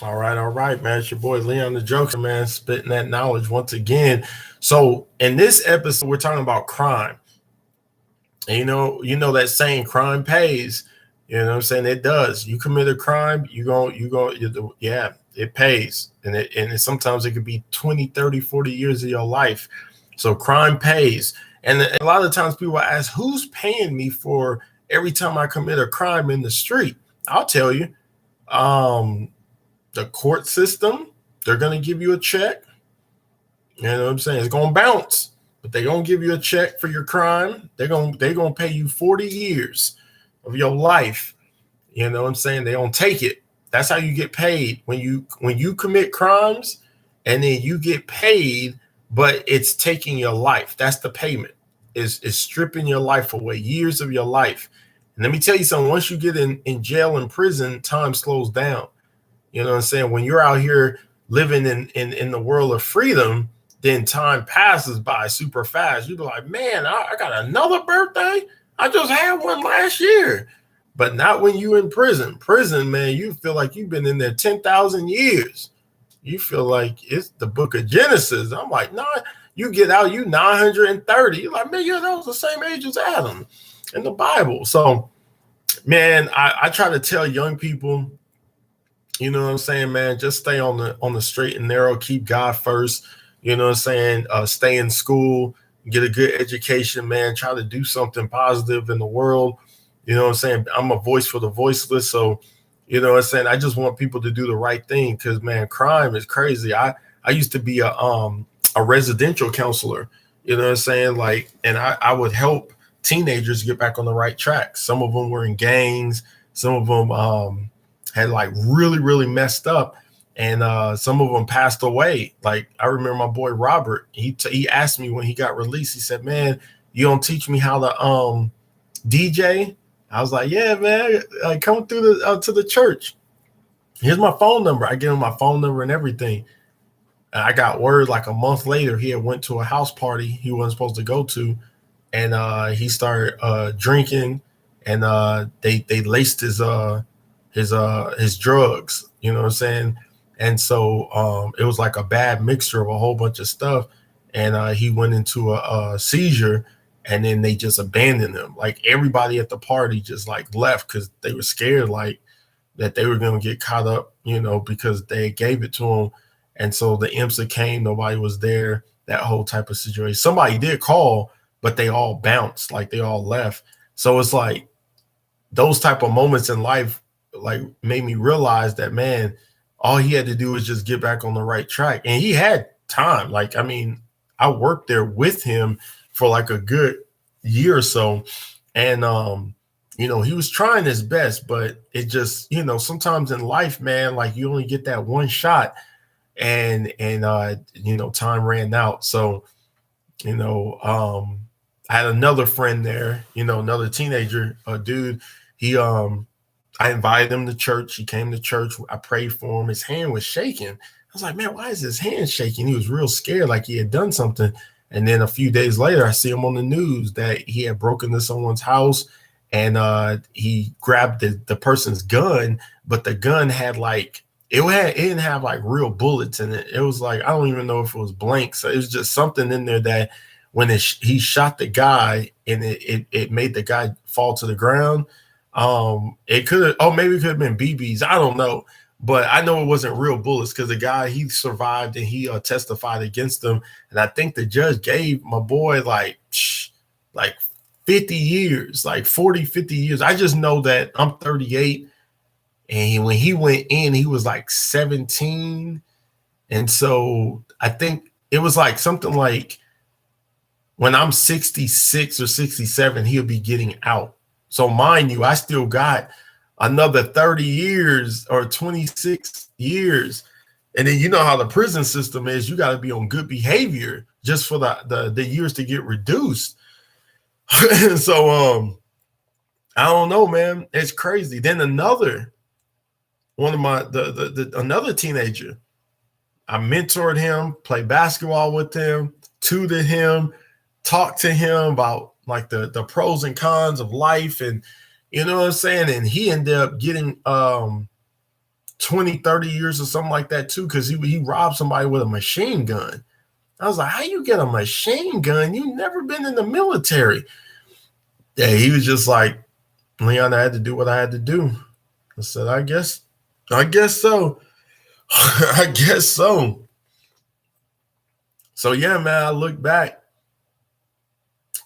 All right, man. It's your boy Leon the Jokester, man, spitting that knowledge once again. So in this episode, we're talking about crime. And you know that saying, crime pays. You know what I'm saying? It does. You commit a crime, yeah, it pays. Sometimes it could be 20, 30, 40 years of your life. So crime pays. And a lot of times people ask, who's paying me for every time I commit a crime in the street? I'll tell you. Um, the court system, they're gonna give you a check. You know what I'm saying? It's gonna bounce, but they're gonna give you a check for your crime. They're gonna pay you 40 years of your life. You know what I'm saying? They don't take it. That's how you get paid when you commit crimes, and then you get paid, but it's taking your life. That's the payment. Is stripping your life away, years of your life. And let me tell you something. Once you get in jail and prison, time slows down. You know what I'm saying? When you're out here living in the world of freedom, then time passes by super fast. You be like, man, I got another birthday. I just had one last year. But not when you in prison. Prison, man, you feel like you've been in there 10,000 years. You feel like it's the book of Genesis. I'm like, nah, you get out, you 930. You're like, man, yeah, that was the same age as Adam in the Bible. So, man, I try to tell young people, you know what I'm saying, man? Just stay on the straight and narrow. Keep God first. You know what I'm saying? Stay in school, get a good education, man. Try to do something positive in the world. You know what I'm saying? I'm a voice for the voiceless. So, you know what I'm saying? I just want people to do the right thing because, man, crime is crazy. I used to be a residential counselor. You know what I'm saying? Like, and I would help teenagers get back on the right track. Some of them were in gangs. Some of them had like really, really messed up. And some of them passed away. Like I remember my boy Robert. He asked me when he got released. He said, "Man, you don't teach me how to DJ?" I was like, "Yeah, man. Come through to the church. Here's my phone number." I gave him my phone number and everything. And I got word like a month later he had went to a house party he wasn't supposed to go to, and he started drinking, and they laced his drugs. You know what I'm saying? And so it was like a bad mixture of a whole bunch of stuff, and he went into a seizure, and then they just abandoned him. Like everybody at the party just like left because they were scared, like that they were going to get caught up, because they gave it to him. And so the IMSA came, nobody was there, that whole type of situation. Somebody did call, but they all bounced, like they all left. So it's like those type of moments in life like made me realize that, man, all he had to do was just get back on the right track. And he had time. Like, I mean, I worked there with him for like a good year or so. And he was trying his best, but it just, sometimes in life, man, like you only get that one shot, and time ran out. So, I had another friend there, another teenager, a dude. He I invited him to church. He came to church. I prayed for him. His hand was shaking. I was like, man, why is his hand shaking? He was real scared, like he had done something. And then a few days later, I see him on the news that he had broken into someone's house, and he grabbed the person's gun, but the gun had like it didn't have like real bullets in it. It was like, I don't even know if it was blank. So it was just something in there that when he shot the guy and it made the guy fall to the ground. It could have, oh, maybe it could have been BBs. I don't know, but I know it wasn't real bullets because the guy, he survived and he testified against them. And I think the judge gave my boy like 50 years, like 40, 50 years. I just know that I'm 38, and when he went in, he was like 17. And so I think it was like something like when I'm 66 or 67, he'll be getting out. So mind you, I still got another 30 years or 26 years. And then you know how the prison system is. You got to be on good behavior just for the years to get reduced. So I don't know, man. It's crazy. Then one of my another teenager, I mentored him, played basketball with him, tutored him, talked to him about like the pros and cons of life, and you know what I'm saying. And he ended up getting 20, 30 years or something like that too, because he robbed somebody with a machine gun. I was like, how you get a machine gun? You never been in the military. Yeah, he was just like, Leon, I had to do what I had to do. I said, I guess so. I guess so. So yeah, man, I look back,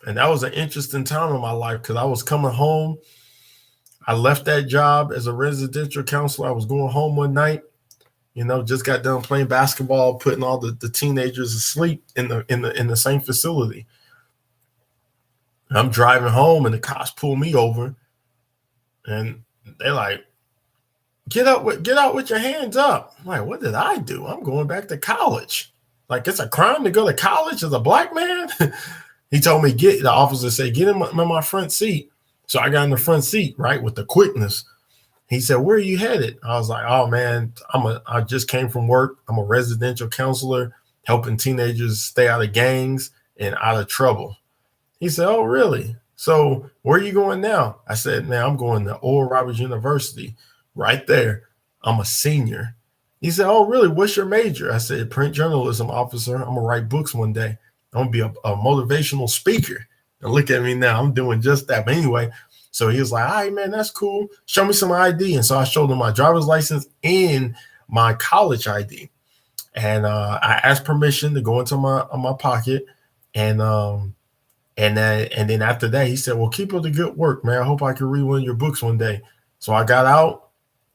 and that was an interesting time in my life because I was coming home. I left that job as a residential counselor. I was going home one night, just got done playing basketball, putting all the teenagers asleep in the same facility. I'm driving home, and the cops pull me over, and they're like, get out with your hands up. I'm like, what did I do? I'm going back to college. Like, it's a crime to go to college as a black man? He told me, the officer said, get in my front seat. So I got in the front seat, right, with the quickness. He said, where are you headed? I was like, oh, man, I just came from work. I'm a residential counselor helping teenagers stay out of gangs and out of trouble. He said, oh, really? So where are you going now? I said, man, I'm going to Oral Roberts University right there. I'm a senior. He said, oh, really? What's your major? I said, print journalism, officer. I'm going to write books one day. I'm going to be a motivational speaker. And look at me now. I'm doing just that. But anyway, so he was like, all right, man, that's cool. Show me some ID. And so I showed him my driver's license and my college ID. And I asked permission to go into my pocket. And then after that, he said, well, keep up the good work, man. I hope I can read one of your books one day. So I got out.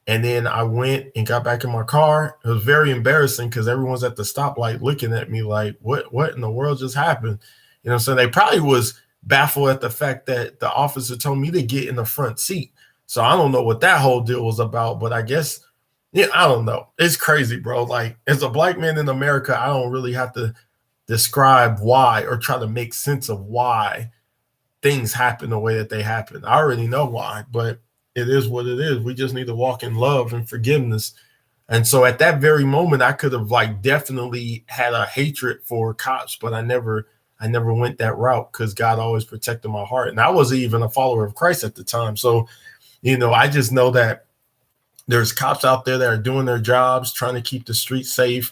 And then I went and got back in my car. It was very embarrassing because everyone's at the stoplight looking at me like, what in the world just happened? So they probably was baffled at the fact that the officer told me to get in the front seat. So I don't know what that whole deal was about, but I guess, I don't know. It's crazy, bro. Like, as a black man in America, I don't really have to describe why or try to make sense of why things happen the way that they happen. I already know why, but it is what it is. We just need to walk in love and forgiveness. And so at that very moment, I could have definitely had a hatred for cops, but I never went that route because God always protected my heart. And I wasn't even a follower of Christ at the time. So, I just know that there's cops out there that are doing their jobs, trying to keep the streets safe.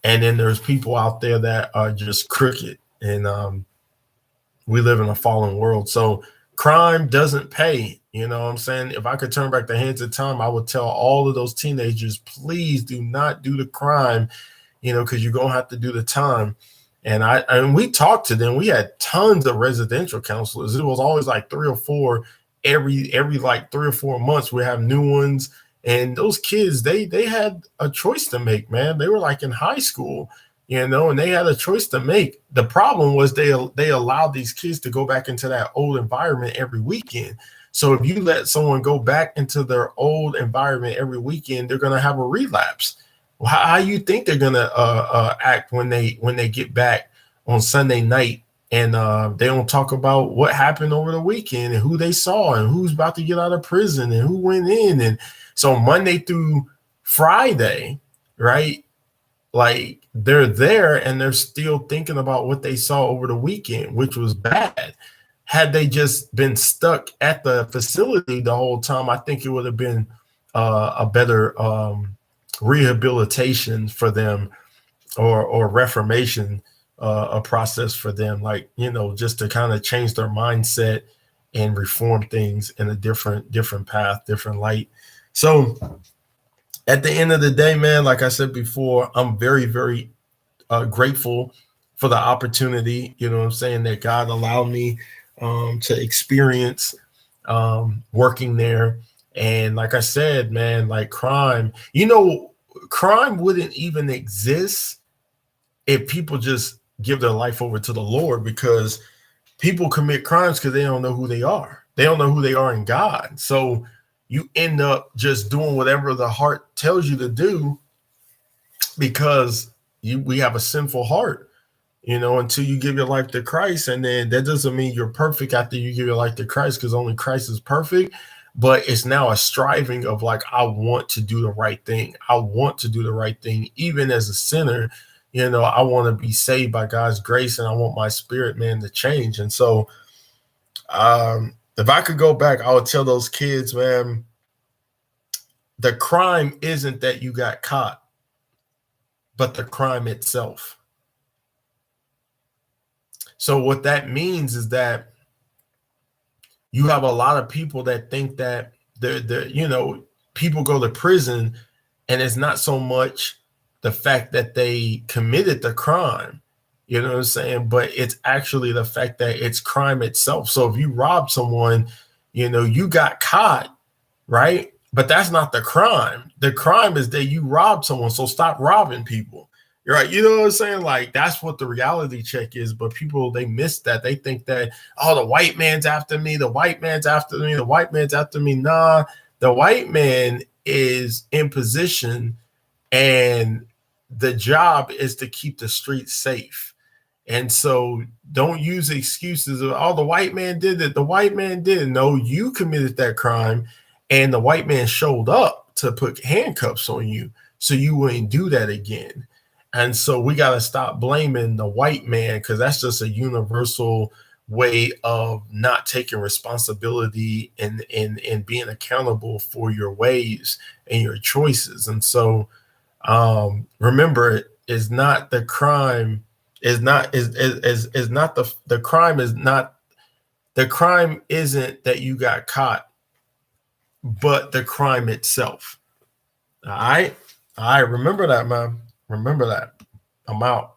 And then there's people out there that are just crooked. And we live in a fallen world. So crime doesn't pay. You know what I'm saying? If I could turn back the hands of time, I would tell all of those teenagers, please do not do the crime, because you're going to have to do the time. And we talked to them. We had tons of residential counselors. It was always like 3 or 4 every like 3 or 4 months. We have new ones. And those kids, they had a choice to make, man. They were like in high school, and they had a choice to make. The problem was they allowed these kids to go back into that old environment every weekend. So if you let someone go back into their old environment every weekend, they're going to have a relapse. How you think they're going to act when they get back on Sunday night and they don't talk about what happened over the weekend and who they saw and who's about to get out of prison and who went in? And so Monday through Friday, right? Like, they're there and they're still thinking about what they saw over the weekend, which was bad. Had they just been stuck at the facility the whole time, I think it would have been a better rehabilitation for them or reformation, a process for them, like, just to kind of change their mindset and reform things in a different path, different light. So at the end of the day, man, like I said before, I'm very, very grateful for the opportunity, what I'm saying, that God allowed me to experience working there. And like I said, man, like crime wouldn't even exist if people just give their life over to the Lord, because people commit crimes because they don't know who they are. They don't know who they are in God. So you end up just doing whatever the heart tells you to do because we have a sinful heart. Until you give your life to Christ. And then that doesn't mean you're perfect after you give your life to Christ, because only Christ is perfect. But it's now a striving of like, I want to do the right thing. I want to do the right thing. Even as a sinner, I want to be saved by God's grace, and I want my spirit, man, to change. And so if I could go back, I would tell those kids, man, the crime isn't that you got caught, but the crime itself. So what that means is that you have a lot of people that think that people go to prison and it's not so much the fact that they committed the crime, you know what I'm saying? But it's actually the fact that it's crime itself. So if you rob someone, you got caught, right? But that's not the crime. The crime is that you robbed someone. So stop robbing people. You're right. You know what I'm saying? Like, that's what the reality check is. But people, they miss that. They think that, oh, the white man's after me. The white man's after me. The white man's after me. Nah, the white man is in position, and the job is to keep the streets safe. And so don't use excuses of, oh, the white man did it. The white man did it. No, you committed that crime, and the white man showed up to put handcuffs on you so you wouldn't do that again. And so we got to stop blaming the white man, because that's just a universal way of not taking responsibility and being accountable for your ways and your choices. And so remember, is not the crime is not is not the crime is not the crime isn't that you got caught, but the crime itself. All right. Remember that, man. Remember that. I'm out.